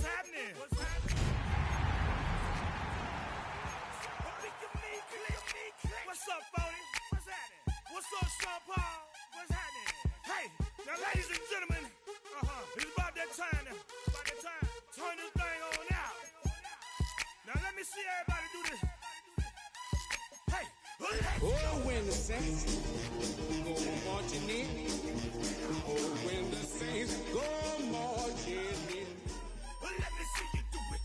happening? What's up, Phony? What's happening? What's up, Sean Paul? What's happening? Hey, now, ladies and gentlemen, it's about that time now. About that time. Turn this thing on out. Now, let me see everybody do this. Hey, oh, when the Saints go marching in. Oh, when the Saints go marching in. Let me see you do it.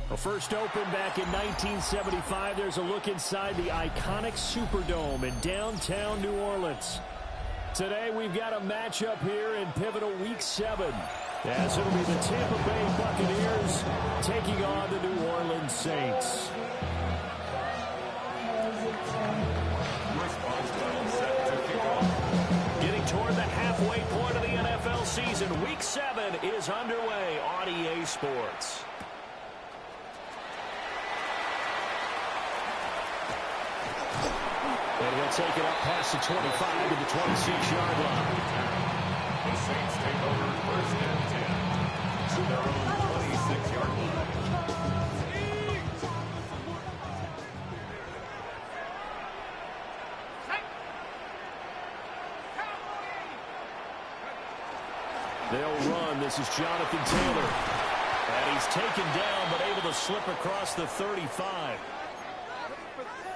Well, first opened back in 1975. There's a look inside the iconic Superdome in downtown New Orleans. Today we've got a matchup here in pivotal Week 7. As it'll be the Tampa Bay Buccaneers taking on the New Orleans Saints. Getting toward the halfway point of the NFL season, Week 7 is underway on EA Sports. And he'll take it up past the 25 to the 26-yard line. The Saints take over first and 10 to their own 26-yard line. They'll run. This is Jonathan Taylor. And he's taken down but able to slip across the 35.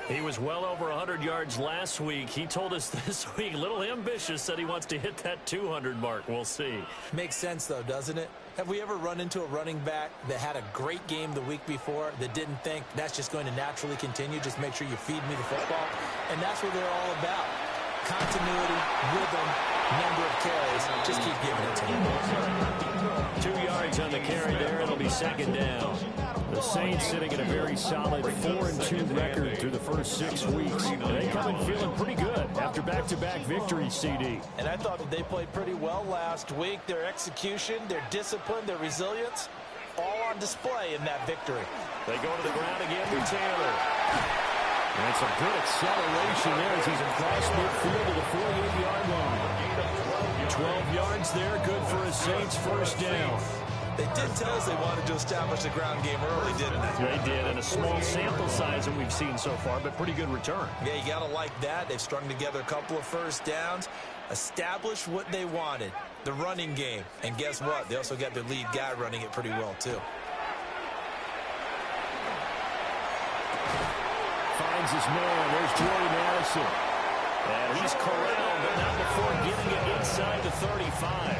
He was well over 100 yards last week. He told us this week, a little ambitious, said he wants to hit that 200 mark. We'll see. Makes sense, though, doesn't it? Have we ever run into a running back that had a great game the week before that didn't think that's just going to naturally continue? Just make sure you feed me the football. And that's what they're all about. Continuity, rhythm, number of carries. Just keep giving it to him. 2 yards on the carry there. It'll be second down. The Saints sitting at a very solid 4-2 record through the first 6 weeks. And they come in feeling pretty good after back-to-back victories, CD. And I thought that they played pretty well last week. Their execution, their discipline, their resilience, all on display in that victory. They go to the ground again with Taylor. And some good acceleration there as he's across midfield to the 48-yard line. 12 yards there, good for a Saints first down. They did tell us they wanted to establish the ground game early, didn't they? They did, and a small sample size that we've seen so far, but pretty good return. Yeah, you got to like that. They've strung together a couple of first downs, established what they wanted, the running game. And guess what? They also got their lead guy running it pretty well, too. Finds his man. There's Jordy Madison. And he's corralled, but not before getting it inside the 35.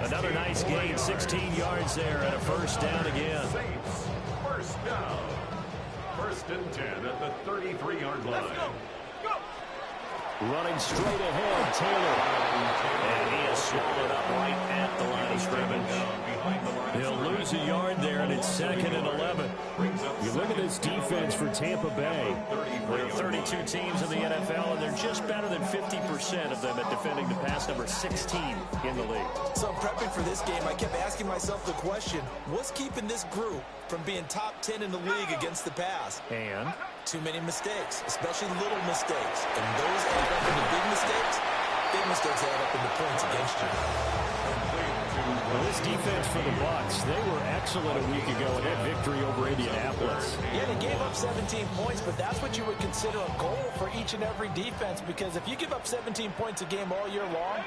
Another nice gain, 16 yards there, and a first down again. Saints, first down. First and 10 at the 33-yard line. Running straight ahead, Taylor. And he is swallowed up right at the line of scrimmage. He'll lose a yard there, and it's second and 11. You look at this defense for Tampa Bay. There are 32 teams in the NFL, and they're just better than 50% of them at defending the pass, number 16 in the league. So prepping for this game, I kept asking myself the question, what's keeping this group from being top 10 in the league against the pass? And? Too many mistakes, especially little mistakes. And those add up into big mistakes. Big mistakes add up into points against you. Well, this defense for the Bucs, they were excellent a week ago in that victory over Indianapolis. Yeah, they gave up 17 points, but that's what you would consider a goal for each and every defense, because if you give up 17 points a game all year long,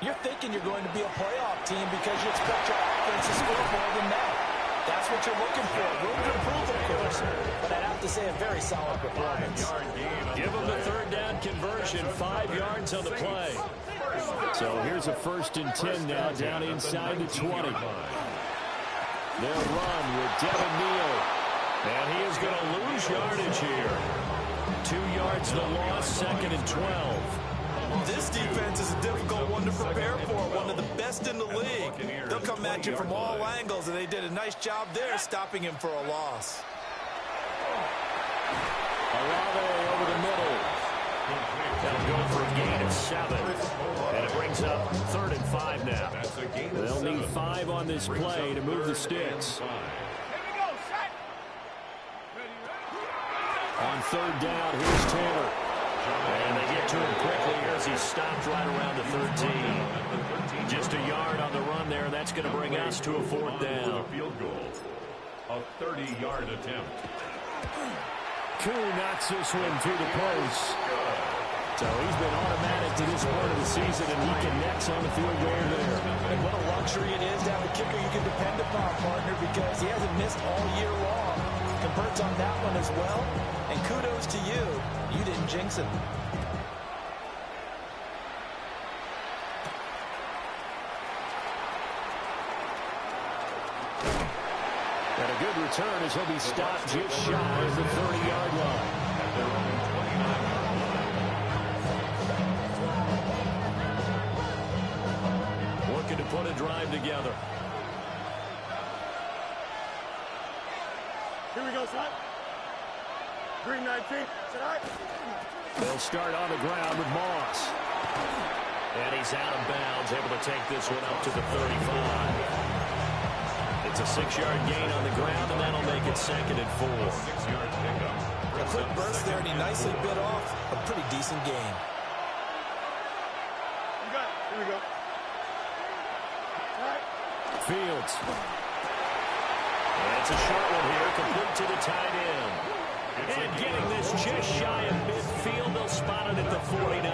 you're thinking you're going to be a playoff team because you expect your offense to score more than that. That's what you're looking for. Room to improve, of course, but I'd have to say a very solid performance. Give them the third down conversion, 5 yards on the play. So here's a first and 10 now down inside the 20. They'll run with Devin Neal. And he is going to lose yardage here. 2 yards the loss, second and 12. This defense is a difficult one to prepare for, one of the best in the league. They'll come at you from all angles, and they did a nice job there stopping him for a loss. Olave over the middle. They'll go for a gain of 7. And it brings up third and 5 now. They'll need 5 on this play to move the sticks. On third down, here's Taylor. And they get to him quickly here as he stopped right around the 13. Just a yard on the run there, and that's going to bring us to a 4th down. Field goal. A 30-yard attempt. Koo knocks this one through the post. So he's been automatic to this part of the season, and he connects on the field goal there. And what a luxury it is to have a kicker you can depend upon, partner, because he hasn't missed all year long. Converts on that one as well, and kudos to you. You didn't jinx it. And a good return as he'll be stopped just shy of the 30-yard line. At their own 29-yard line. Looking to put a drive together. Here we go, son. Green 19. Tonight. They'll start on the ground with Moss. And he's out of bounds, able to take this one up to the 35. It's a 6-yard gain on the ground, and that'll make it 2nd and 4. 6-yard pickup. A quick burst there, and he nicely bit off a pretty decent gain. You got it. Here we go. All right. Fields. And it's a short one here, complete to the tight end. And getting this just shy of midfield, they'll spot it at the 49. 14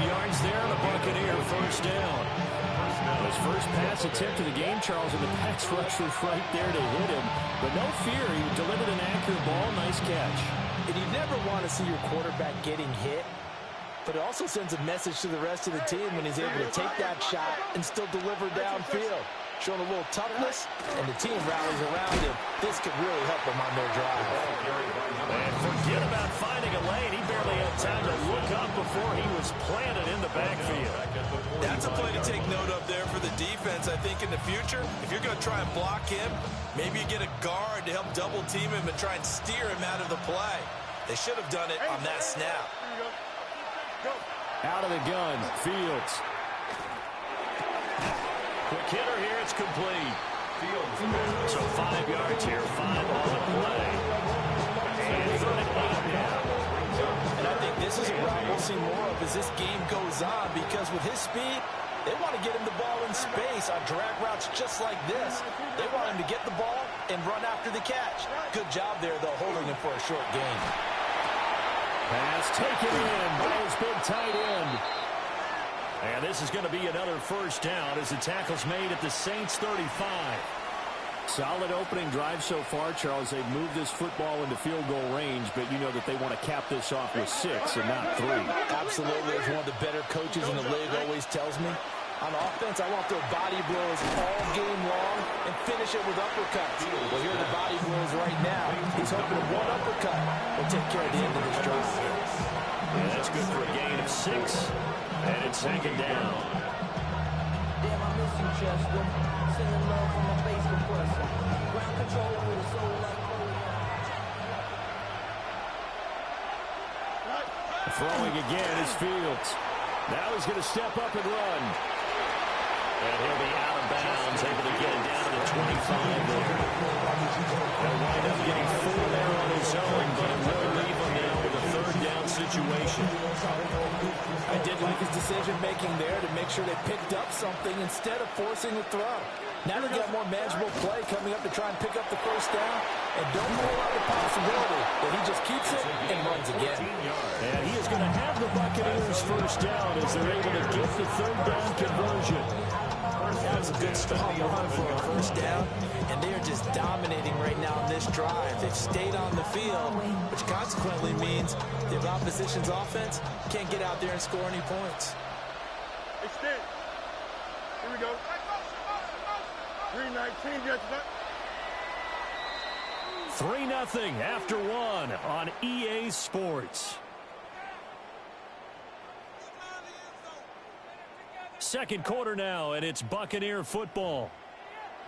yards there, and a Buccaneer first down. His first pass attempt of the game, Charles, and the pass rush was right there to hit him. But no fear, he delivered an accurate ball. Nice catch. And you never want to see your quarterback getting hit, but it also sends a message to the rest of the team when he's able to take that shot and still deliver downfield. Showing a little toughness, and the team rallies around him. This could really help them on their drive. And forget about finding a lane. He barely had time to look up before he was planted in the backfield. That's a play to take note of there for the defense, I think, in the future. If you're going to try and block him, maybe you get a guard to help double team him and try and steer him out of the play. They should have done it on that snap. Out of the gun, Fields. Quick hitter here, it's complete. So 5 yards here, 5 on the play. And 3rd and 8 now. And I think this is a route we'll see more of as this game goes on, because with his speed, they want to get him the ball in space on drag routes just like this. They want him to get the ball and run after the catch. Good job there, though, holding him for a short gain. Pass taken in by his big tight end. And this is going to be another first down as the tackle's made at the Saints' 35. Solid opening drive so far, Charles. They've moved this football into field goal range, but you know that they want to cap this off with 6 and not 3. Absolutely. As one of the better coaches in the league always tells me, on offense, I want to throw body blows all game long and finish it with uppercuts. Well, here are the body blows right now. He's hoping that one uppercut will take care of the end of this drive. Yeah, that's good for a gain of 6. And it's 2nd down. Damn, I miss you, Chester. Sending love from my bass compressor. Ground control with a soul like Throwing again is Fields. Now he's going to step up and run. And he'll be out of bounds, able to get it down to the 25 there. They'll wind up getting 4 there on his own, but it will leave him now with a 3rd down situation. I did like his decision-making there to make sure they picked up something instead of forcing a throw. Now they got more manageable play coming up to try and pick up the first down, and don't rule out the possibility that he just keeps it and runs again. And he is going to have the Buccaneers first down as they're able to get the 3rd down conversion. That was a good stop run for a first down, and they are just dominating right now on this drive. They've stayed on the field, which consequently means the opposition's offense can't get out there and score any points. Extend. Here we go. Green 19, gets back. 3-0 after 1 on EA Sports. Second quarter now, and it's Buccaneer football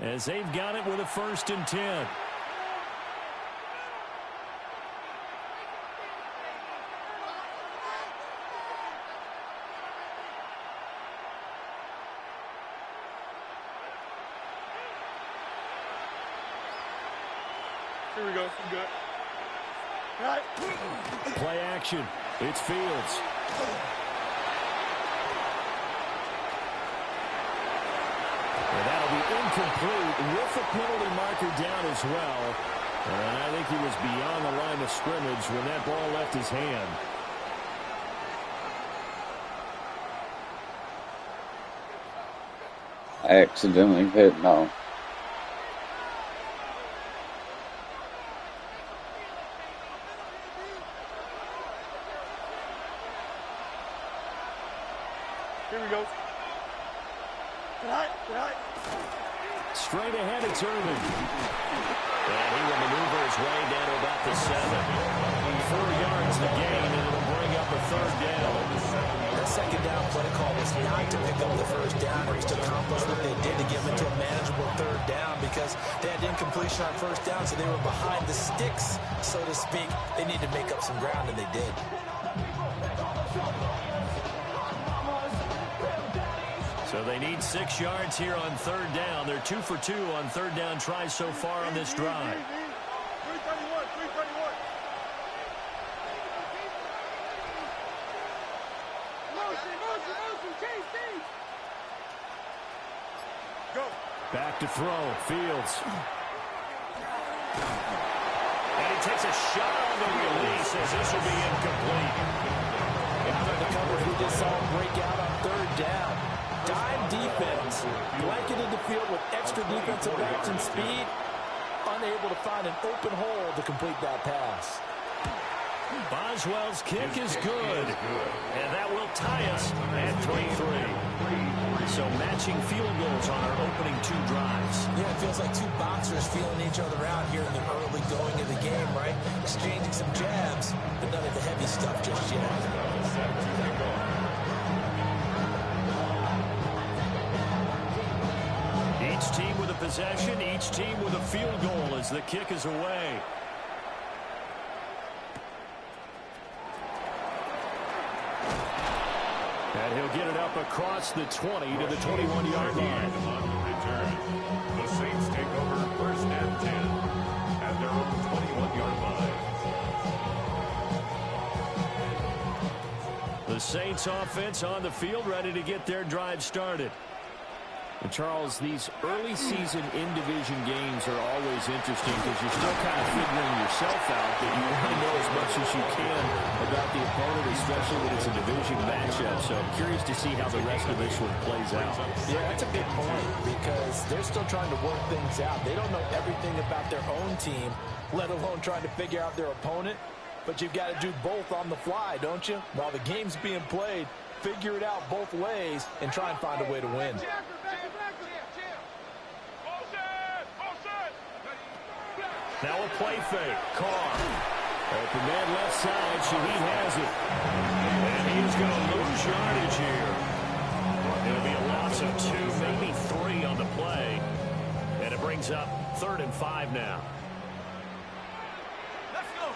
as they've got it with a 1st and 10. Here we go. You good. Play action. It's Fields. And that'll be incomplete with the penalty marker down as well. And I think he was beyond the line of scrimmage when that ball left his hand. I accidentally hit no. Here we go. Straight ahead, it's Irvin. And he will maneuver his way down to about the 7. 4 yards the gain, and it'll bring up a 3rd down. That second down play call was not to pick up the 1st down. It was to accomplish what they did to get them into a manageable 3rd down because they had incompletion on 1st down, so they were behind the sticks, so to speak. They needed to make up some ground, and they did. So they need 6 yards here on 3rd down. They're 2 for 2 on 3rd down tries so far on this drive. 331. Motion, chase. Go. Back to throw, Fields. And he takes a shot on the release as this will be incomplete. After the coverage, we just saw him break out on 3rd down. Dime defense, blanketed the field with extra defensive backs and speed, unable to find an open hole to complete that pass. Boswell's kick is good, and that will tie us at 3-3. So matching field goals on our opening 2 drives. Yeah, it feels like 2 boxers feeling each other out here in the early going of the game, right? Exchanging some jabs, but none of the heavy stuff just yet. Each team with a possession, each team with a field goal as the kick is away. And he'll get it up across the 20 to the 21-yard line. Return. The Saints take over 1st and 10 at their own 21-yard line. The Saints offense on the field ready to get their drive started. And Charles, these early season in-division games are always interesting because you're still kind of figuring yourself out that you want to know as much as you can about the opponent, especially when it's a division matchup. So I'm curious to see how the rest of this one plays out. Yeah, that's a big point because they're still trying to work things out. They don't know everything about their own team, let alone trying to figure out their opponent. But you've got to do both on the fly, don't you? While the game's being played, figure it out both ways and try and find a way to win. Now a play fake. Carr. Open man left side. Shaheed has it. And he is going to lose yardage here. It'll be a loss of 2, maybe 3 on the play. And it brings up 3rd and 5 now. Let's go.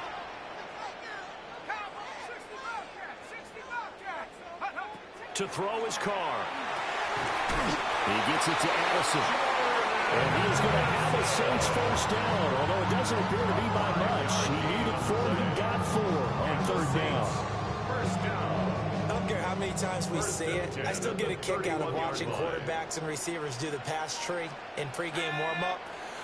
To throw is Carr. He gets it to Addison. And he is going to have a Saints 1st down, although it doesn't appear to be by much. He needed 4, he got 4 on 3rd down. I don't care how many times we see it. I still get a kick out of watching quarterbacks and receivers do the pass tree in pregame warm-up.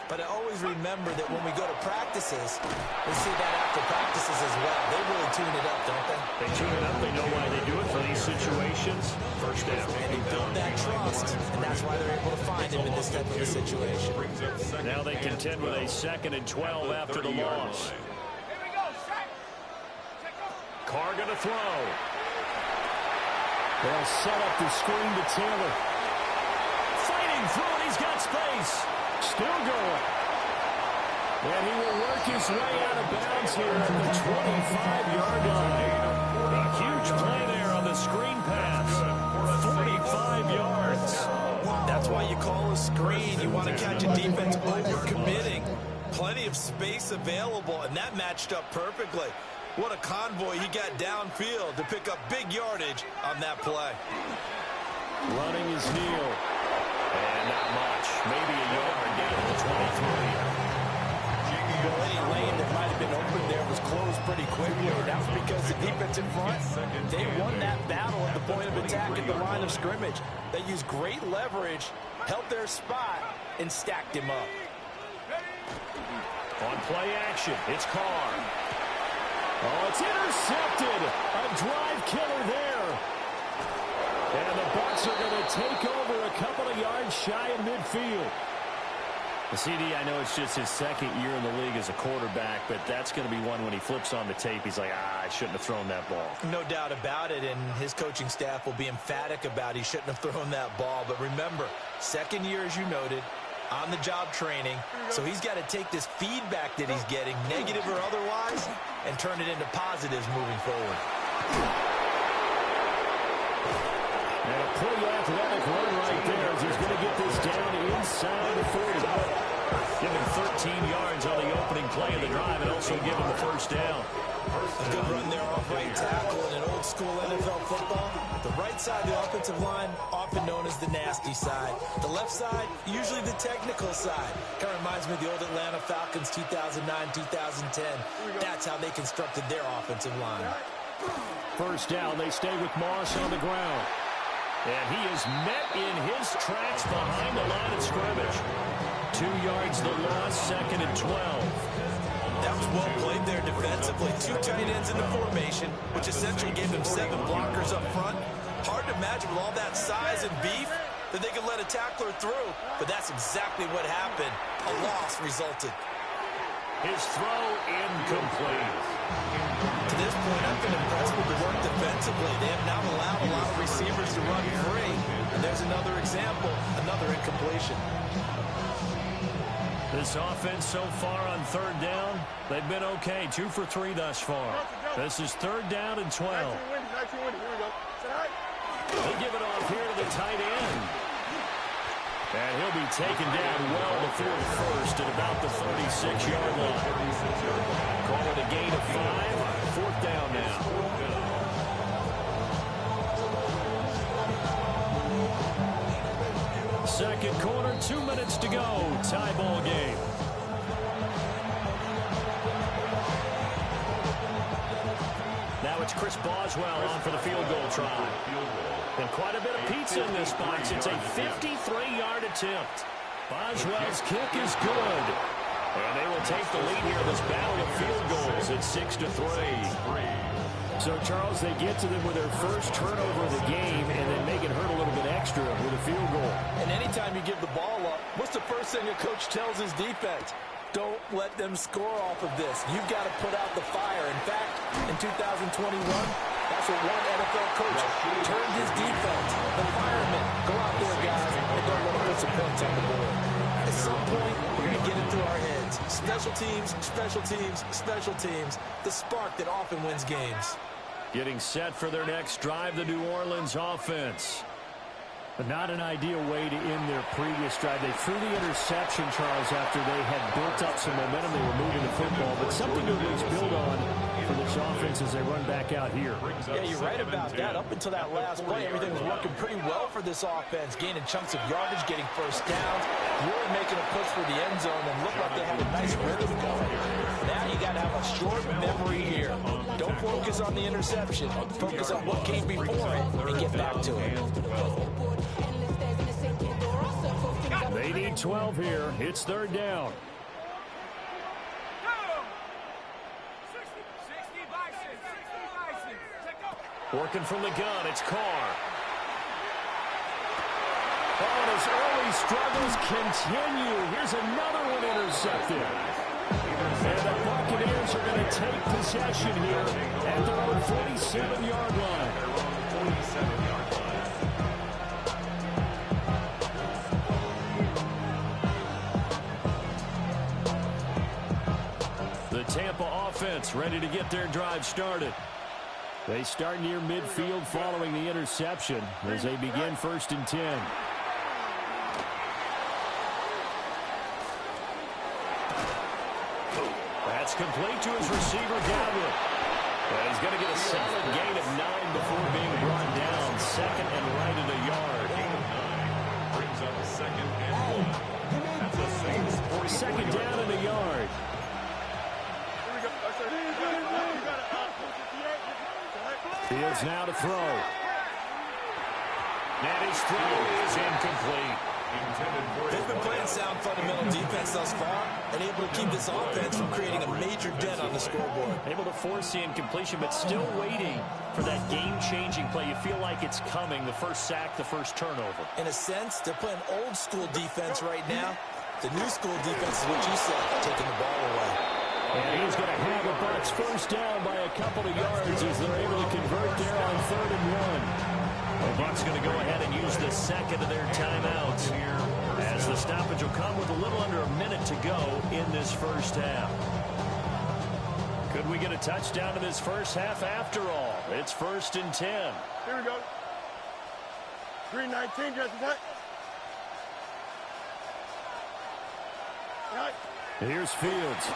But I always remember that when we go to practices, we see that after practices as well. They really tune it up, don't they? They tune it up. They know why they do it for these situations. 1st down. And they build that trust, and that's why they're able to find him in this type of a situation. Now they contend with a 2nd and 12 after the loss. Carr going to throw. They'll set up the screen to Taylor. Fighting through it. He's got space. Still going. And he will work his way out of bounds here at the 25-yard line. A huge play there on the screen pass. 45 yards. That's why you call a screen. You want to catch a defense over-committing. Plenty of space available, and that matched up perfectly. What a convoy he got downfield to pick up big yardage on that play. Running is Neal. And not much. Maybe a yard down to the 23. Well, any lane that might might have been open there was closed pretty quickly. That was because the defense in front, they won that battle at the point of attack at the line of scrimmage. They used great leverage, held their spot, and stacked him up. On play action, it's Carr. Oh, it's intercepted. A drive killer there. And the Bucs are going to take over a couple of yards shy of midfield. The CD, I know it's just his second year in the league as a quarterback, but that's going to be one when he flips on the tape, he's like, I shouldn't have thrown that ball. No doubt about it, and his coaching staff will be emphatic about he shouldn't have thrown that ball. But remember, second year, as you noted, on-the-job training, so he's got to take this feedback that he's getting, negative or otherwise, and turn it into positives moving forward. And a pretty athletic run right there as he's going to get this down inside the 40. Give him 13 yards on the opening play of the drive and also give him the first down. A good run there off right tackle in an old-school NFL football. The right side of the offensive line, often known as the nasty side. The left side, usually the technical side. Kind of reminds me of the old Atlanta Falcons 2009-2010. That's how they constructed their offensive line. First down, they stay with Moss on the ground. And he is met in his tracks behind the line of scrimmage. 2 yards the loss, second and 12. That was well played there defensively. 2 tight ends in the formation, which essentially gave them 7 blockers up front. Hard to imagine with all that size and beef that they could let a tackler through, but that's exactly what happened. A loss resulted. His throw incomplete. To this point, I've been impressed with the work defensively. They have not allowed a lot of receivers to run free. And there's another example, another incompletion. This offense so far on third down, they've been okay. 2 for 3 thus far. This is third down and 12. They give it off here to the tight end. And he'll be taken down well before the first at about the 36-yard line. Call it a gain of 5. Fourth down now. Second quarter, 2 minutes to go. Tie ball game. Now it's Chris Boswell on for the field goal try. And quite a bit of pizza in this box. It's a 53-yard attempt. Boswell's kick is good. And they will take the lead here in this battle of field goals at 6-3. So, Charles, they get to them with their first turnover of the game and then make it hurt a little bit extra with a field goal. And anytime you give the ball up, what's the first thing a coach tells his defense? Don't let them score off of this. You've got to put out the fire. In fact, in 2021, that's what one NFL coach turned his defense. The firemen, go out there, guys, and don't let them put some points on the board. At some point, we're going to get into our heads. Special teams, special teams, special teams. The spark that often wins games. Getting set for their next drive, the New Orleans offense. But not an ideal way to end their previous drive. They threw the interception, Charles, after they had built up some momentum. They were moving the football, but something to at least build on for this offense as they run back out here. Yeah, you're right about that. Up until that last play, everything was working pretty well for this offense. Gaining chunks of yardage, getting first downs, really making a push for the end zone, and looked like they had a nice rhythm going. Now you got to have a short memory here. Don't focus on the interception. Focus on what came before it and get back to it. They need 12 here. It's third down. Working from the gun, it's Carr. Oh, and his early struggles continue. Here's another one intercepted. And the Buccaneers are going to take possession here at their own 47-yard line. 47-yard line. The Tampa offense ready to get their drive started. They start near midfield following the interception as they begin 1st and 10. That's complete to his receiver, Godwin. And he's going to get a solid gain of 9 before being brought down. Second and right at a yard. Brings up second and 1. That's the same. Second down and a yard. Fields now to throw. And his throw is incomplete. They've been playing sound fundamental defense thus far and able to keep this offense from creating a major dent on the scoreboard. Able to force the incompletion, but still waiting for that game-changing play. You feel like it's coming, the first sack, the first turnover. In a sense, they're playing old-school defense right now. The new school defense is what you said, taking the ball away. And he's going to have the Bucs first down by a couple of yards as they're able to convert there on 3rd and 1. The Bucs going to go ahead and use the second of their timeouts here as the stoppage will come with a little under a minute to go in this first half. Could we get a touchdown in this first half after all? It's 1st and 10. Here we go. 3:19, just in time. Right. Here's Fields.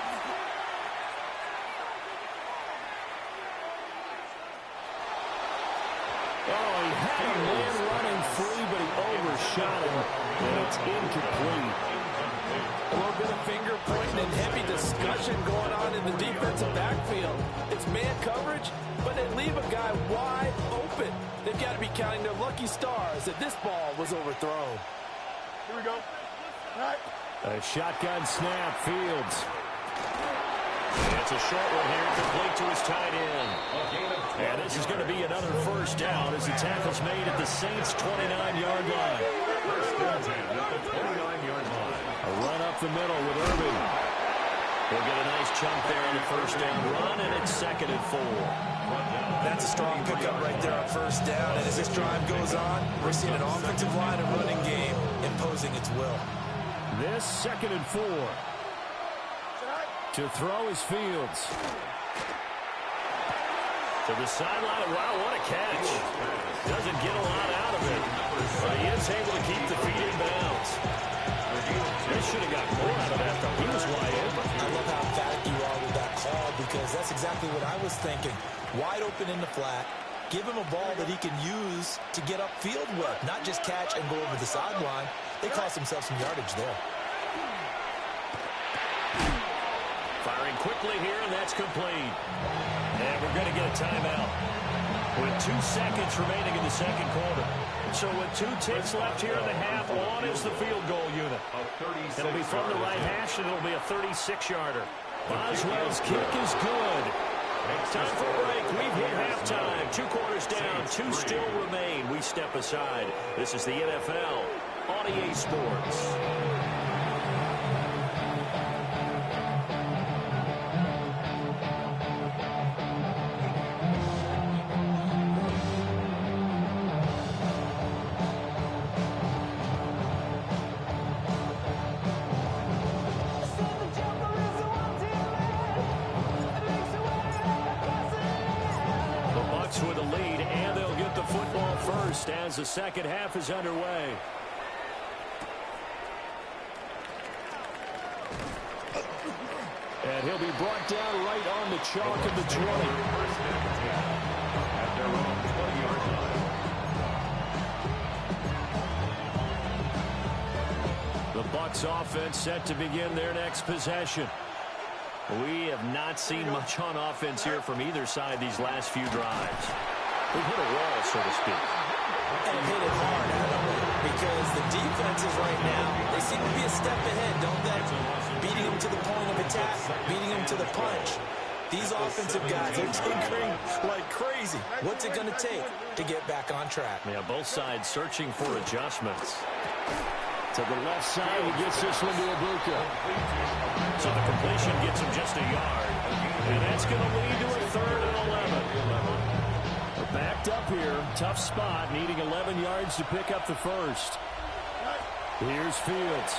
Oh, he had a man running free, but he overshot him, and it's incomplete. A little bit of finger pointing and heavy discussion going on in the defensive backfield. It's man coverage, but they leave a guy wide open. They've got to be counting their lucky stars that this ball was overthrown. Here we go. Right. A shotgun snap, Fields. It's a short one here, complete to his tight end. And this is going to be another first down as the tackle's made at the Saints' 29-yard line. First down at the 29-yard line. A run up the middle with Irving. He'll get a nice chunk there on the first down run, and it's 2nd and 4. That's a strong pickup right there on first down. And as this drive goes on, we're seeing an offensive line and running game imposing its will. This 2nd and 4. To throw is Fields. To the sideline. Wow, what a catch. Doesn't get a lot out of it. But he is able to keep the feet in bounds. They should have got more out of that, though. He was wide open. I love how emphatic you are with that call because that's exactly what I was thinking. Wide open in the flat. Give him a ball that he can use to get upfield with, not just catch and go over the sideline. They cost themselves some yardage there. Firing quickly here, and that's complete. And we're going to get a timeout with 2 seconds remaining in the second quarter. So with 2 ticks left here in the half, on is the field goal unit. It'll be from the right hash, and it'll be a 36-yarder. Boswell's kick is good. Time for a break. We've hit halftime. 2 quarters down, 2 still remain. We step aside. This is the NFL on EA Sports. With the lead, and they'll get the football first as the second half is underway. And he'll be brought down right on the chalk of the 20. At their own 20-yard line. The Bucs offense set to begin their next possession. We have not seen much on offense here from either side these last few drives. We've hit a wall, so to speak. And hit it hard, haven't we? Because the defenses right now, they seem to be a step ahead, don't they? Beating them to the point of attack, beating them to the punch. These offensive guys are tinkering like crazy. What's it going to take to get back on track? Yeah, both sides searching for adjustments. To the left side, he gets this one to Ibuka. So the completion gets him just a yard. And that's going to lead to a 3rd and 11. We're backed up here. Tough spot, needing 11 yards to pick up the first. Here's Fields.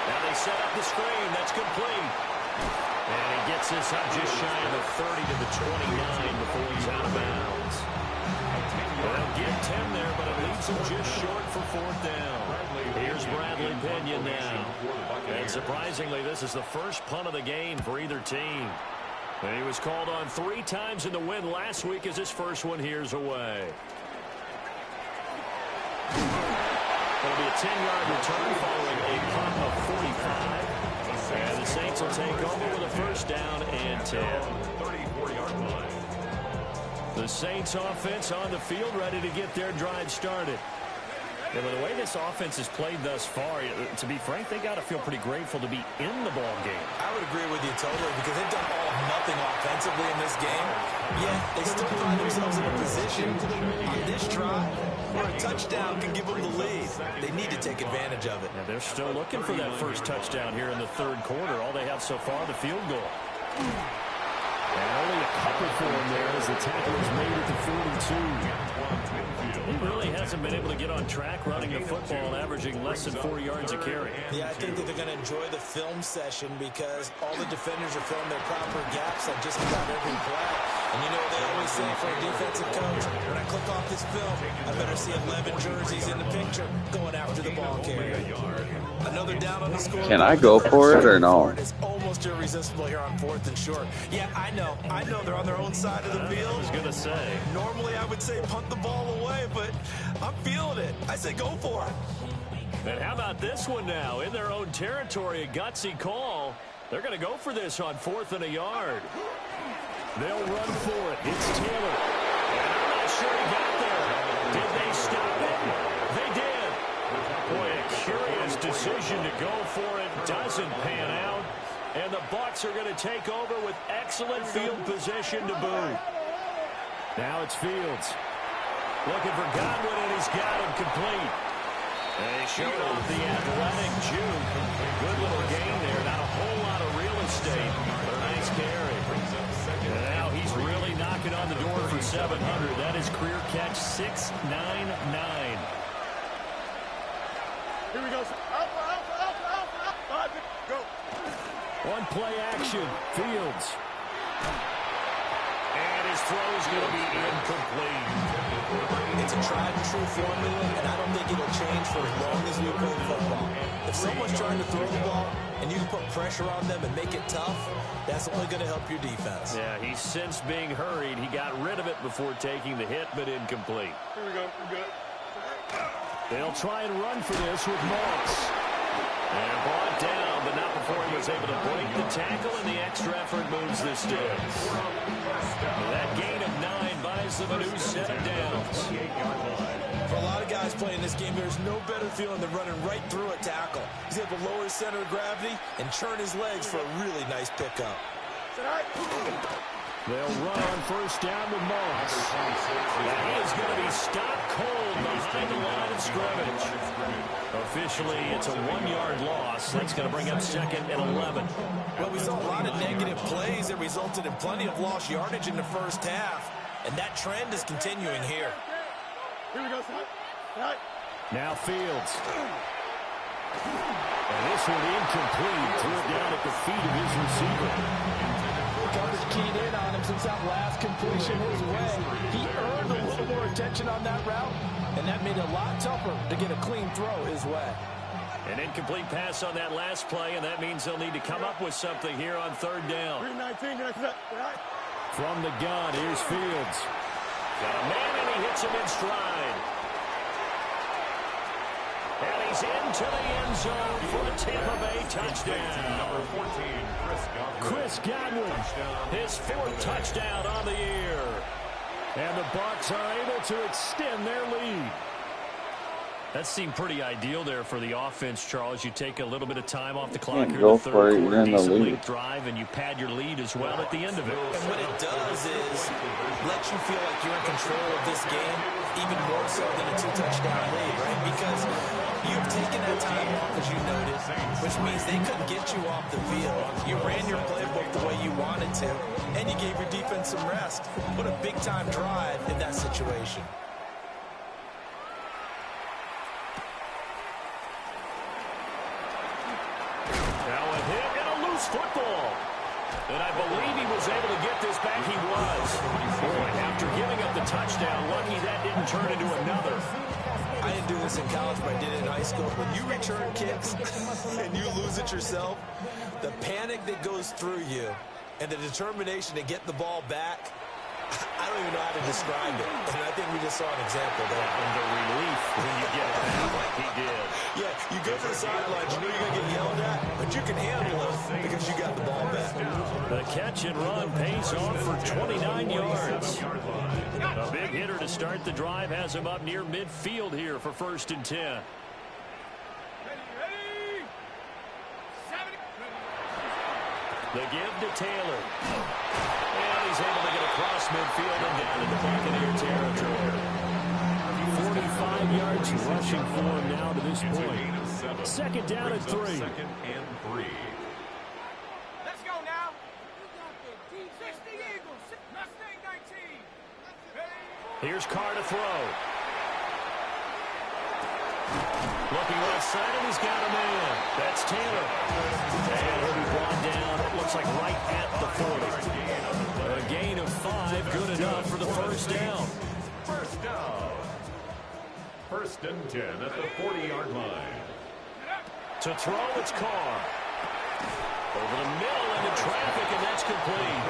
Now they set up the screen. That's complete. And he gets this up just shy of the 30 to the 29 before he's out of bounds. They'll get 10 there, but it leaves him just short for 4th down. Here's Bradley Pinion now. And surprisingly, this is the first punt of the game for either team. And he was called on 3 times in the win last week as his first one here's away. It'll be a 10-yard return following a punt of 45. And the Saints will take over with a first down and 10. 34-yard line. The The Saints offense on the field, ready to get their drive started. And with the way this offense has played thus far, to be frank, they got to feel pretty grateful to be in the ball game. I would agree with you totally because they've done all of nothing offensively in this game. Yet they still find themselves in a position on this drive where a touchdown can give them the lead. They need to take advantage of it. Yeah, they're still looking for that first touchdown here in the third quarter. All they have so far, the field goal. And only a couple for him there as the tackle is made at the 42. He really hasn't been able to get on track running the football, averaging less than 4 yards a carry. Yeah, I think that they're going to enjoy the film session because all the defenders are filling their proper gaps at just about every play. And you know what they always say for a defensive coach, when I click off this film, I better see 11 jerseys in the picture going after the ball carrier. Another down on the score. Can I go for it or no? It's almost irresistible here on 4th and short. Yeah, I know they're on their own side of the field. I was going to say. Normally I would say punt the ball away, but I'm feeling it. I say go for it. And how about this one now? In their own territory, a gutsy call. They're going to go for this on 4th and a yard. They'll run for it. It's Taylor. And I'm not sure he got there. Did they stop it? They did. Boy, a curious decision to go for it. Doesn't pan out. And the Bucs are going to take over with excellent field position to boot. Now it's Fields. Looking for Godwin, and he's got him complete. And he showed off the athletic juke. Good little gain there. Not a whole lot of real estate, but a nice carry. And now he's really knocking on the door for 700. That is career catch 699. Here we go. Go. One play action. Fields. And his throw is going to be incomplete. It's a tried and true formula, and I don't think it'll change for as long as we play football. If someone's trying to throw the ball and you can put pressure on them and make it tough, that's only going to help your defense. Yeah, he's since being hurried. He got rid of it before taking the hit, but incomplete. Here we go. We're good. They'll try and run for this with Moss. And brought down, but not before he was able to break the tackle, and the extra effort moves the sticks. That gain of 9 buys them a new set of downs. For a lot of guys playing this game, there's no better feeling than running right through a tackle. He's able to lower his center of gravity and churn his legs for a really nice pickup. They'll run on first down with Moss. And he is going to be stopped cold behind the line of scrimmage. Officially, it's a 1-yard loss. That's going to bring up 2nd and 11. Well, we saw a lot of negative plays that resulted in plenty of lost yardage in the first half. And that trend is continuing here. Here we go, son. Now Fields. And this one incomplete. Threw it down at the feet of his receiver. Coverage keyed in on him since that last completion his way. He earned a little more attention on that route, and that made it a lot tougher to get a clean throw his way. An incomplete pass on that last play, and that means they'll need to come up with something here on 3rd down. 319, From the gun, here's Fields. Got a man, and he hits him in stride. And he's into the end zone for a Tampa Bay touchdown. Number 14, Chris Godwin, his 4th touchdown on the year. And the Bucs are able to extend their lead. That seemed pretty ideal there for the offense, Charles. You take a little bit of time off the clock here in the third quarter, decent late drive, and you pad your lead as well at the end of it. And what it does is let you feel like you're in control of this game, even more so than a 2-touchdown lead, right? Because you've taken that time off, as you noted, which means they couldn't get you off the field. You ran your playbook the way you wanted to, and you gave your defense some rest. What a big-time drive in that situation. Now a hit and a loose football. And I believe he was able to get this back. He was. Boy, after giving up the touchdown, lucky that didn't turn into another. I didn't do this in college, but I did it in high school. When you return kicks and you lose it yourself, the panic that goes through you and the determination to get the ball back, I don't even know how to describe it. And I think we just saw an example there. And the relief when you get it back like he did. Yeah, you go to the sidelines, you know you're going to get yelled at, but but you can handle it because you got the ball back. The catch and run pays off for 29 yards. A big hitter to start the drive has him up near midfield here for 1st and 10. The give to Taylor. And he's able to get across midfield and down into Buccaneer territory. 45 yards rushing for him now to this point. 2nd down and 3. 2nd and 3. Let's go now. 60 Eagles. Mustang 19. Here's Carr to throw. Looking left side, and he's got him in. That's Taylor. And he'll be brought down, it looks like right at the 40. A gain of 5, good enough for the 1st down. 1st down. 1st and 10 at the 40-yard line. To throw, it's Carr. Over the middle into traffic, and that's complete.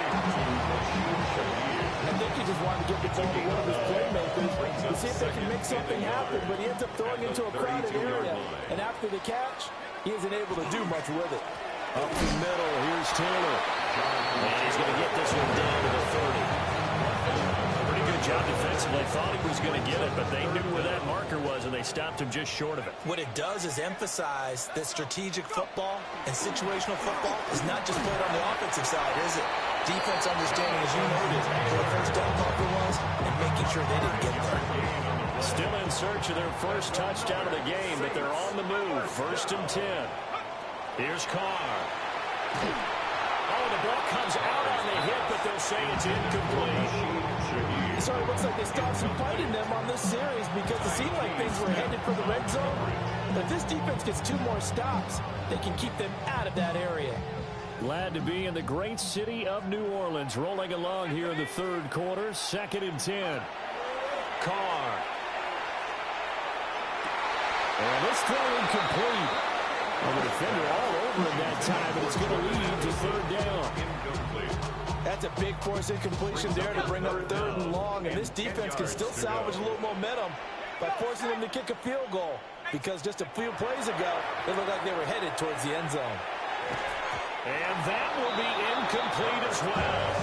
I think he just wanted to get the ball to one of his playmakers to see if they can make something happen, but he ends up throwing into a crowded area. And after the catch, he isn't able to do much with it. Up the middle, here's Taylor. And he's going to get this one down to the 30. Pretty good job defensively. Thought he was going to get it, but they knew where that marker was, and they stopped him just short of it. What it does is emphasize that strategic football and situational football is not just played on the offensive side, is it? Defense understanding, as you noted, where the 1st down marker was and making sure they didn't get there. Still in search of their 1st touchdown of the game, but they're on the move. 1st and 10. Here's Carr. Oh, the ball comes out on the hit, but they'll say it's incomplete. So it looks like they stopped some fighting them on this series because it seemed like things were headed for the red zone. But if this defense gets 2 more stops, they can keep them out of that area. Glad to be in the great city of New Orleans, rolling along here in the 3rd quarter. 2nd and 10. Carr. And this throw incomplete. And the defender all over him that time, and it's going to lead to 3rd down. That's a big force incompletion there to bring up 3rd and long, and this defense can still salvage a little momentum by forcing them to kick a field goal, because just a few plays ago, it looked like they were headed towards the end zone. And that will be incomplete as well.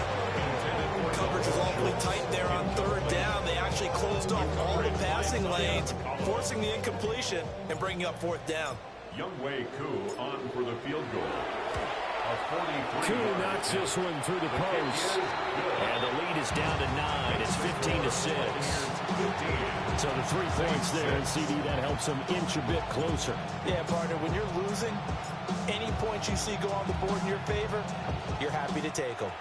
Coverage was awfully tight there on 3rd down. They actually closed off all the passing lanes, forcing the incompletion and bringing up 4th down. Youngway Koo on for the field goal. Koo knocks this one through the post. And the lead is down to 9. It's 15-6. So the 3 points there, and CD, that helps them inch a bit closer. Yeah, partner, when you're losing, any points you see go on the board in your favor, you're happy to take them.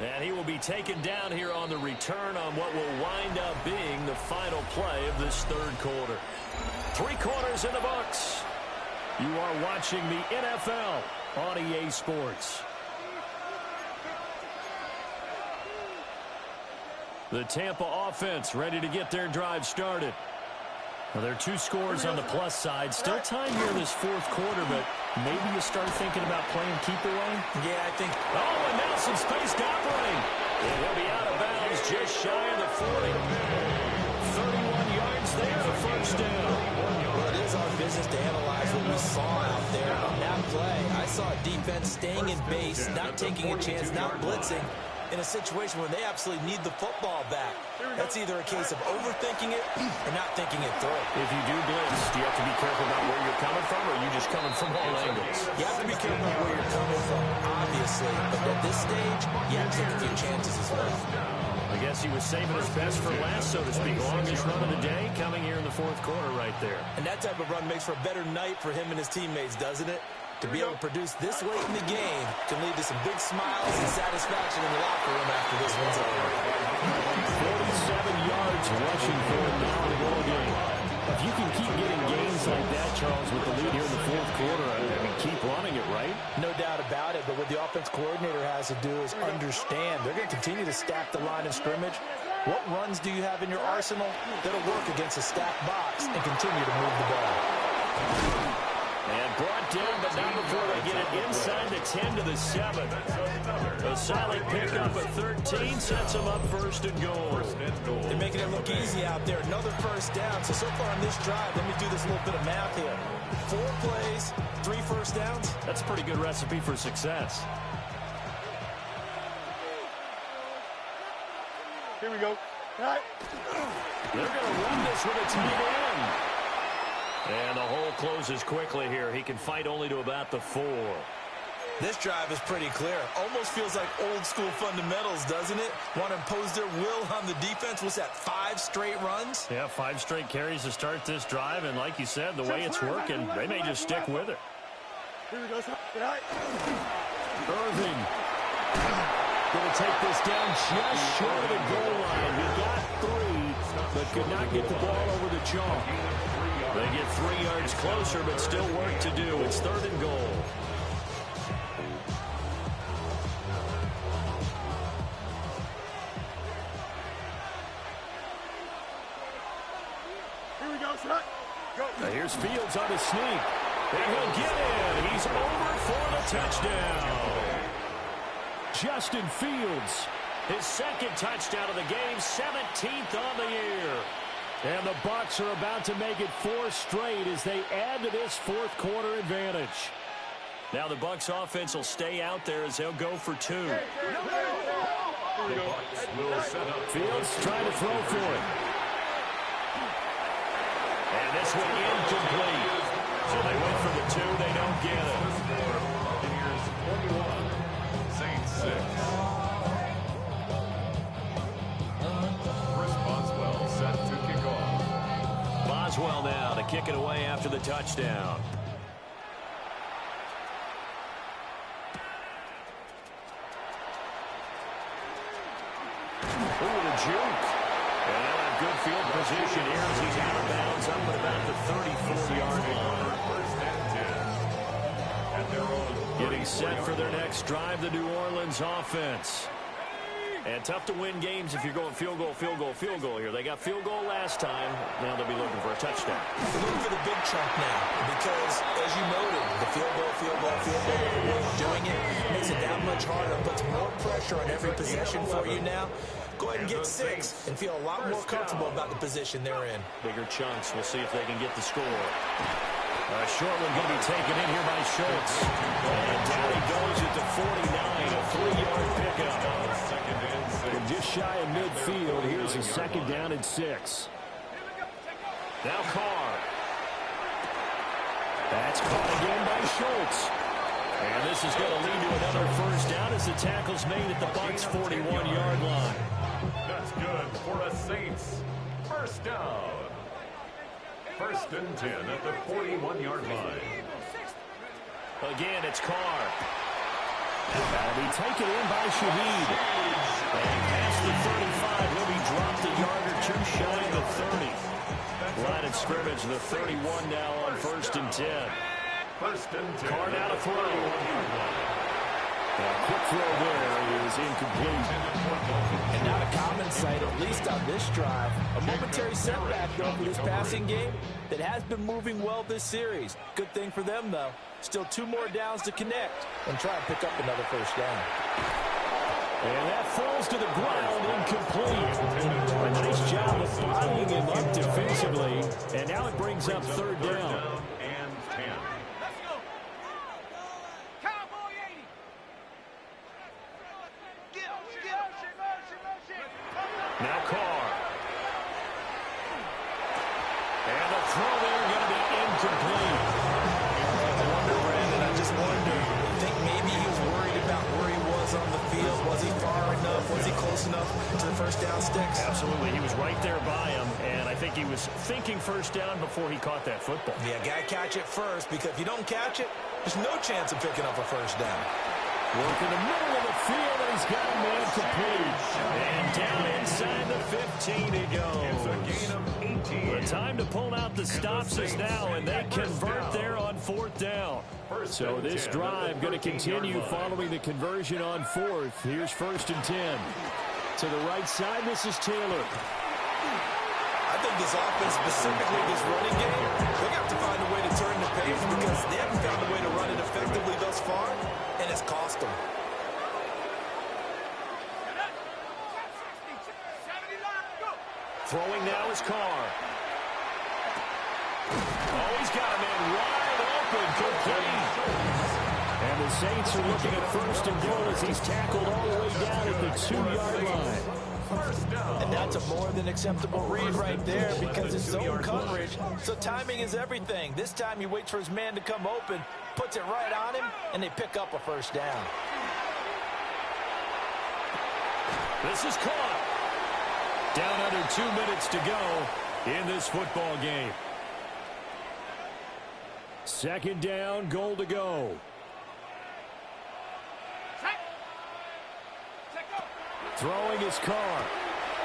And he will be taken down here on the return on what will wind up being the final play of this 3rd quarter. 3 quarters in the books. You are watching the NFL on EA Sports. The Tampa offense ready to get their drive started. Well, there are 2 scores on the plus side. Still time here in this 4th quarter, but maybe you start thinking about playing keep away? Yeah, I think. Oh, and now some space to operate. And he'll be out of bounds just shy of the 40. 31 yards there, the 1st down. Well, it is our business to analyze what we saw out there on that play. I saw a defense staying in base, not taking a chance, not blitzing, in a situation where they absolutely need the football back. That's either a case of overthinking it or not thinking it through. If you do blitz, do you have to be careful about where you're coming from, or are you just coming from all angles? You have to be careful about where you're coming from, obviously. But at this stage, you have to take a few chances as well. I guess he was saving his best for last, so to speak. Longest run of the day coming here in the 4th quarter right there. And that type of run makes for a better night for him and his teammates, doesn't it? To be able to produce this late in the game can lead to some big smiles and satisfaction in the locker room after this one's over. 47 yards rushing for him now in the ball game. If you can keep getting gains like that, Charles, with the lead here in the 4th quarter, I mean, keep running it, right? No doubt about it, but what the offense coordinator has to do is understand they're going to continue to stack the line of scrimmage. What runs do you have in your arsenal that'll work against a stacked box and continue to move the ball? And brought down, but not before they get it inside the 10 to the 7. A solid pickup at 13 sets them up first and goal. They're making it look easy out there. Another first down. So far on this drive, let me do this little bit of math here. 4 plays, 3 first downs. That's a pretty good recipe for success. Here we go. All right. They're going to run this with a tight end. And the hole closes quickly here. He can fight only to about the 4. This drive is pretty clear. Almost feels like old school fundamentals, doesn't it? Want to impose their will on the defense. What's that, 5 straight runs? Yeah, 5 straight carries to start this drive. And like you said, the way it's working, they may just stick with it. Here we go. All right. Irving going to take this down just short of the goal line. He got 3, but could not get the ball over the chalk. They get 3 yards closer, but still work to do. It's 3rd and goal. Here we go, son. Go. Now here's Fields on the sneak. And he'll get in. He's over for the touchdown. Justin Fields, his 2nd touchdown of the game, 17th on the year. And the Bucs are about to make it 4 straight as they add to this 4th quarter advantage. Now the Bucs offense will stay out there as they'll go for 2. The Bucs will set up. Fields trying to throw for it. And this one incomplete. So they went for the 2. They don't get it. Buccaneers 21, Saints 6. Chris Boswell set to kick off. Boswell now to kick it away after the touchdown. Ooh, the juke. And they'll have good field position here as he's out of bounds up at about the 34-yard line. First and 10. And they're on. Getting set for their next drive, the New Orleans offense. And tough to win games if you're going field goal, field goal, field goal here. They got field goal last time. Now they'll be looking for a touchdown. They're looking for the big chunk now because, as you noted, the field goal, the way of doing it makes it that much harder, puts more pressure on every possession for you now. Go ahead and get 6 and feel a lot more comfortable about the position they're in. Bigger chunks. We'll see if they can get the score. Short one going to be taken in here by Schultz. And down he goes at the 49, a 3-yard pickup. From just shy of midfield, here's a 2nd down and 6. Now Carr. That's caught again by Schultz. And this is going to lead to another first down as the tackle's made at the Bucs' 41-yard line. That's good for a Saints. First down. 1st and 10 at the 41-yard line. Again, it's Carr. That'll be taken in by Shaheed. And past the 35, he'll be dropped a yard or 2 shy of the 30. Line of scrimmage, the 31 now on 1st and 10. 1st and 10. Carr now to throw. Quick throw there is incomplete. And not a common sight, at least on this drive. A momentary setback, though, for this passing game that has been moving well this series. Good thing for them, though. Still 2 more downs to connect and try and pick up another first down. And that falls to the ground, incomplete. A nice job of bottling him up defensively. And now it brings up 3rd down. And 10. Now Carr. And the throw there going to be incomplete. I wonder, Brandon, I just wonder. I think maybe he was worried about where he was on the field. Was he far enough? Was he close enough to the first down sticks? Absolutely. He was right there by him, and I think he was thinking first down before he caught that football. Yeah, got to catch it first, because if you don't catch it, there's no chance of picking up a first down. Work in the middle of the field, and he's got a man complete. And down inside the 15 he goes. It's a gain of 18. The time to pull out the stops is now, and they convert there on 4th down. So this drive going to continue following the conversion on 4th. Here's 1st and 10. To the right side, this is Taylor. I think this offense, specifically this running game, they're going to have to find a way to turn the page because they haven't found a way to run it effectively thus far, and it's cost them. Throwing now is Carr. Oh, he's got a man wide open, complete. And the Saints are looking at first and goal as he's tackled all the way down at the 2-yard line. And that's a more than acceptable read right there because it's zone coverage, so timing is everything. This time he waits for his man to come open, puts it right on him, and they pick up a first down. This is caught. Down under 2 minutes to go in this football game. Second down, goal to go. Throwing his Carr.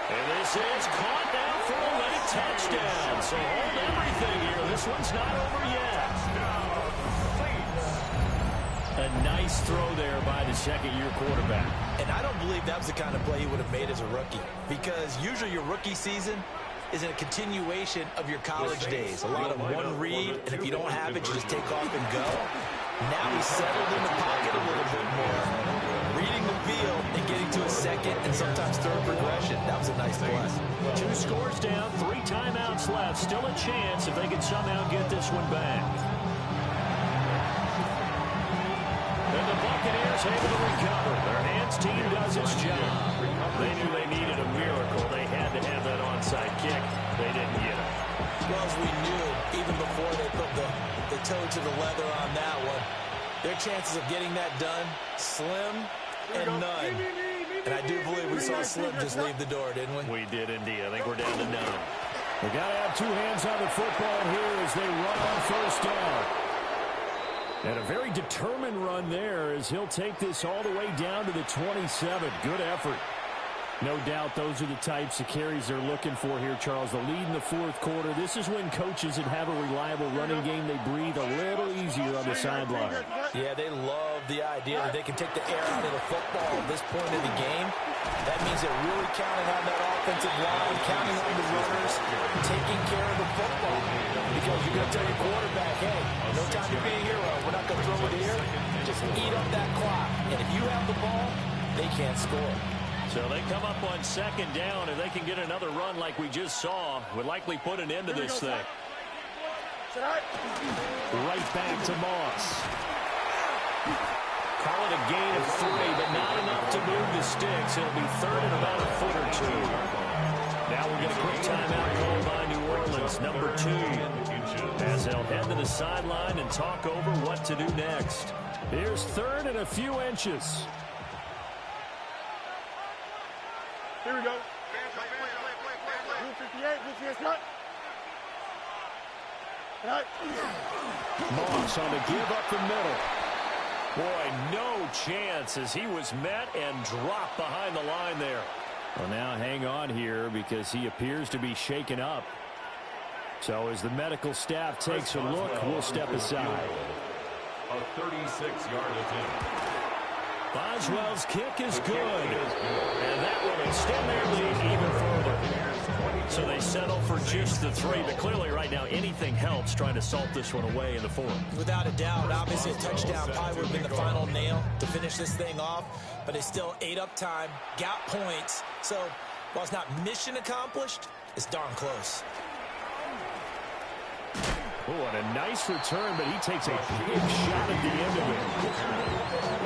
And this is caught now for a late touchdown. So hold everything here. This one's not over yet. A nice throw there by the second-year quarterback. And I don't believe that was the kind of play he would have made as a rookie, because usually your rookie season is a continuation of your college days. A lot of one read, and if you don't have it, you just take off and go. Now he's settled in the pocket a little bit more, reading the field and getting to a second and sometimes third progression. That was a nice play. 2 scores down, 3 timeouts left. Still a chance if they can somehow get this one back. And the Buccaneers able to recover. Their hands team does its job. They knew they needed a miracle. They had to have that onside kick. They didn't get it. Well, as we knew, even before they put the toe to the leather on that one, their chances of getting that done, slim and none. And I do believe we saw Slim just leave the door, didn't we? We did indeed. I think we're down to none. They got to have 2 hands on the football here as they run on first down. And a very determined run there as he'll take this all the way down to the 27. Good effort. No doubt those are the types of carries they're looking for here, Charles. The lead in the fourth quarter. This is when coaches that have a reliable running game, they breathe a little easier on the sideline. Yeah, they love the idea that they can take the air out of the football at this point in the game. That means they're really counting on that offensive line, counting on the runners, taking care of the football. Because you're going to tell your quarterback, hey, no time to be a hero. We're not going to throw it here. Just eat up that clock. And if you have the ball, they can't score. So they come up on second down. If they can get another run like we just saw, would likely put an end to this thing. Right back to Moss. Call it a gain of 3, but not enough to move the sticks. It'll be third and about a foot or 2. Now we'll get a quick timeout called by New Orleans, number 2. As they'll head to the sideline and talk over what to do next. Here's third and a few inches. Here we go. 58, Moss on the give up the middle. Boy, no chance as he was met and dropped behind the line there. Well, now hang on here because he appears to be shaken up. So as the medical staff takes a look, we'll step aside. A 36-yard attempt. Boswell's kick is good, and that will extend their lead even further. So they settle for just the 3, but clearly right now anything helps trying to salt this one away in the 4th. Without a doubt, obviously a touchdown probably would have been the final nail to finish this thing off, but it's still ate up time, got points. So while it's not mission accomplished, it's darn close. Oh, and a nice return, but he takes a big shot at the end of it.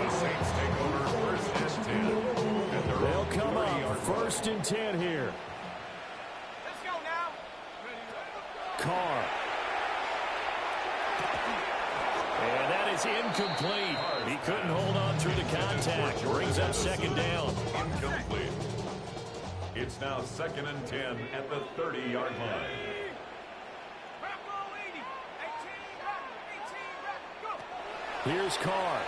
The Saints take over first and 10. They'll come up first and 10 here. Let's go now. Carr. And that is incomplete. He couldn't hold on through the contact. Brings up second down. Incomplete. It's now second and 10 at the 30-yard line. Here's Carr.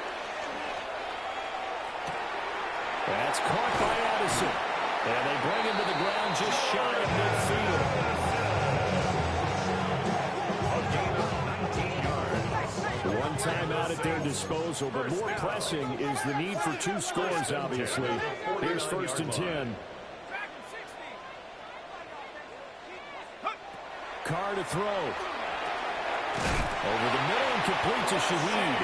That's caught by Addison. And they bring him to the ground just shy of midfield. 1 timeout at their disposal, but more pressing is the need for 2 scores, obviously. Here's first and 10. Carr to throw. Over the middle and complete to Shaheed.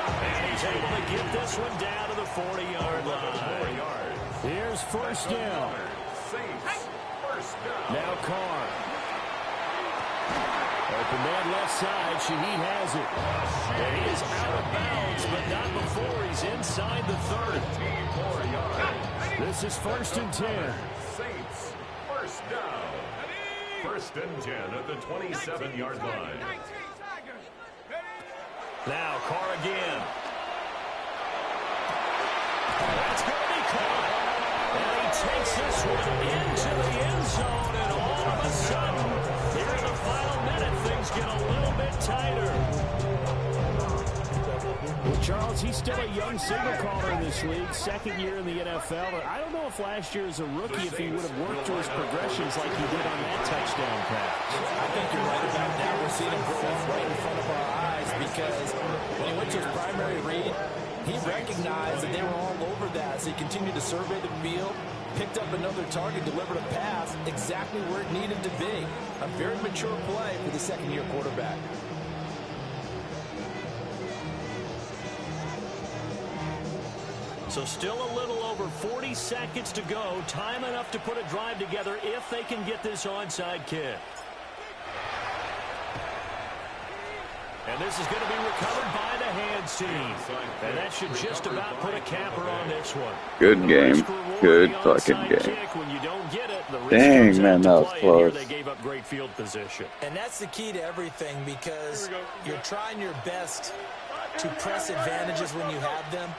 And he's able to get this one down to the 40-yard line. Here's first down. Now Carr. Open man left side. Shaheed has it. And he is out of bounds, but not before he's inside the 30. This is first and 10. Saints, first down. First and 10 at the 27-yard line. Now Carr again. That's going to be caught. And he takes this one into the end zone, and all of a sudden, here in the final minute, things get a little bit tighter. Well, Charles, he's still a young signal caller in this league, second year in the NFL. But I don't know if last year as a rookie, if he would have worked to his progressions like he did on that touchdown pass. I think you're right about that. We're seeing him grow up right in front of our eyes because when he went to his primary read, he recognized that they were all over that. So he continued to survey the field, picked up another target, delivered a pass exactly where it needed to be. A very mature play for the second-year quarterback. So still a little over 40 seconds to go. Time enough to put a drive together if they can get this onside kick. And this is going to be recovered by the hands team. And that should just about put a capper on this one. Good game. Good fucking game. When you don't get it, the dang, man, that was close. They gave up great field position. And that's the key to everything because you're trying your best to press advantages when you have them.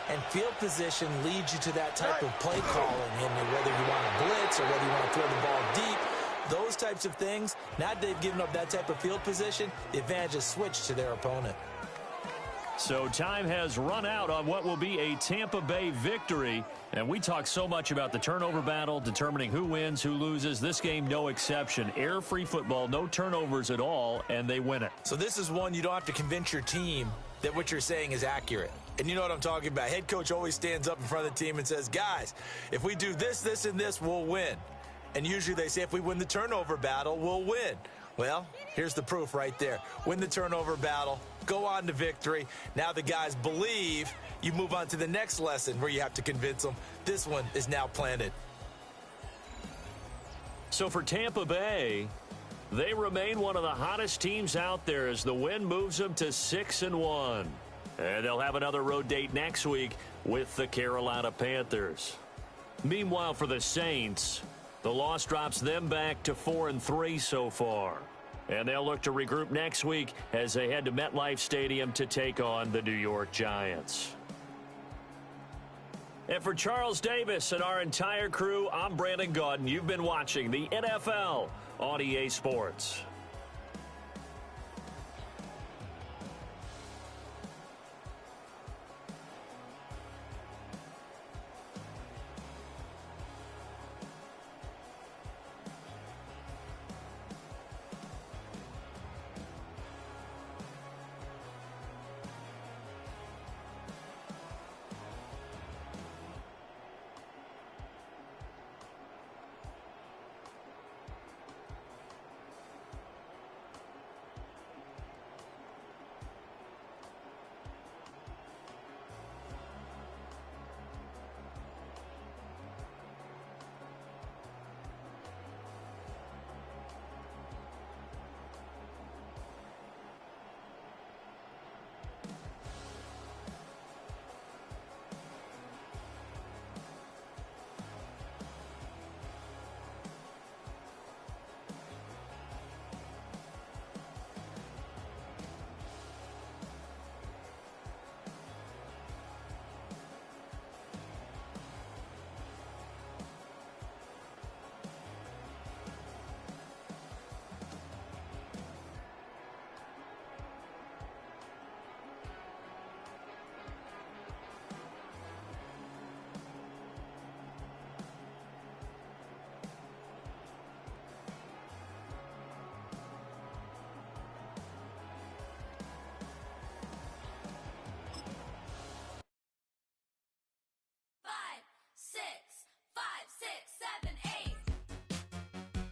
And field position leads you to that type of play calling. And whether you want to blitz or whether you want to throw the ball deep, those types of things, now they've given up that type of field position, the advantage is switched to their opponent. So time has run out on what will be a Tampa Bay victory. And we talk so much about the turnover battle, determining who wins, who loses. This game, no exception. Error-free football, no turnovers at all, and they win it. So this is one you don't have to convince your team that what you're saying is accurate. And you know what I'm talking about. Head coach always stands up in front of the team and says, guys, if we do this, this, and this, we'll win. And usually they say if we win the turnover battle, we'll win. Well, here's the proof right there. Win the turnover battle, go on to victory. Now the guys believe. You move on to the next lesson where you have to convince them. This one is now planted. So for Tampa Bay, they remain one of the hottest teams out there as the win moves them to 6-1. And they'll have another road date next week with the Carolina Panthers. Meanwhile, for the Saints, the loss drops them back to 4-3 so far. And they'll look to regroup next week as they head to MetLife Stadium to take on the New York Giants. And for Charles Davis and our entire crew, I'm Brandon Gaudin. You've been watching the NFL on EA Sports.